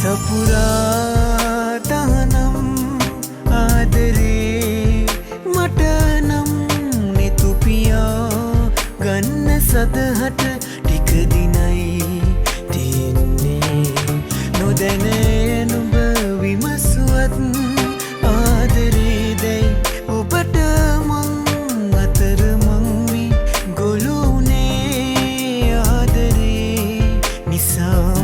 සපුරා තහනම් ආදරේ මට නම් නෙතුපියා ගන්න සදහට ටික දිනයි තියන්නේ නොදැන නුඹ විමසුවත් ආදරේ දැයි ඔබට මං අතර මං වී ගොළුනේ ආදරේ නිසා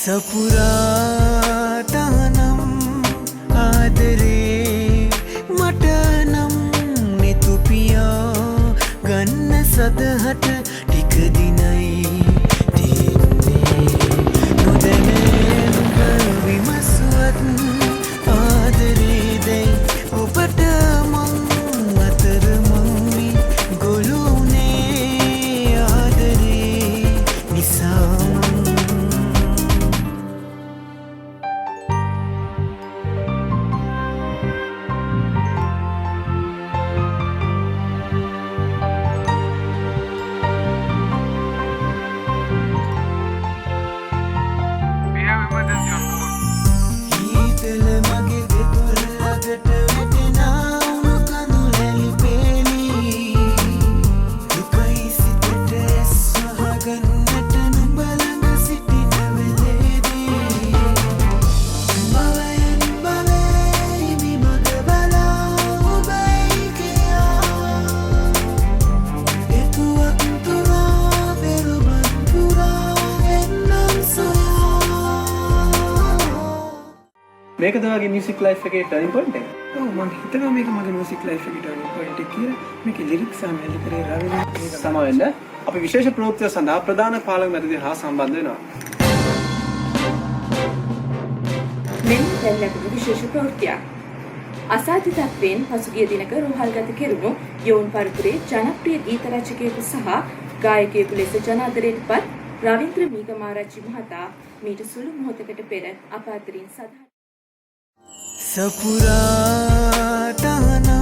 සපුරා තහනම් ආදරේ මට නම් නෙතුපියා ගන්න සදහට ටික දිනයි තියන්නේ නොදැන නුඹ විමසුවත් ආදරේ දැයි ඔබට මං අතර මං වී ගොළුනේ ආදරේ නිසා මේක තමයි මියුසික් ලයිෆ් එකේ ටර්නින් පොයින්ට් එක. ඔව් මම හිතනවා මේක මගේ මියුසික් ලයිෆ් එකේ ටර්නින් පොයින්ට් එක කියලා. මේකේ ලිරික්ස් සම එලි කරේ රවින්ද්‍ර සම වෙන්න අපි විශේෂ ප්‍රවෘත්තිය සඳහා ප්‍රධාන පාලක මැදිරිය හා සම්බන්ධ වෙනවා. මෙන්න දැල්ලකට විශේෂ ප්‍රවෘත්තියක්. අසාධ්‍ය තත්ත්වයෙන් පසුගිය දිනක රෝහල්ගත කෙරුණු යෝන් පරපුරේ ජනප්‍රිය ගීත රචකයෙකු සහ ගායකයෙකු ලෙස ජනාදරයට පත් රවින්ද්‍ර මීගමාරච්චි මහතා මීට සුළු මොහොතකට පෙර අප අතරින් සදහන් සපුරා තහනම්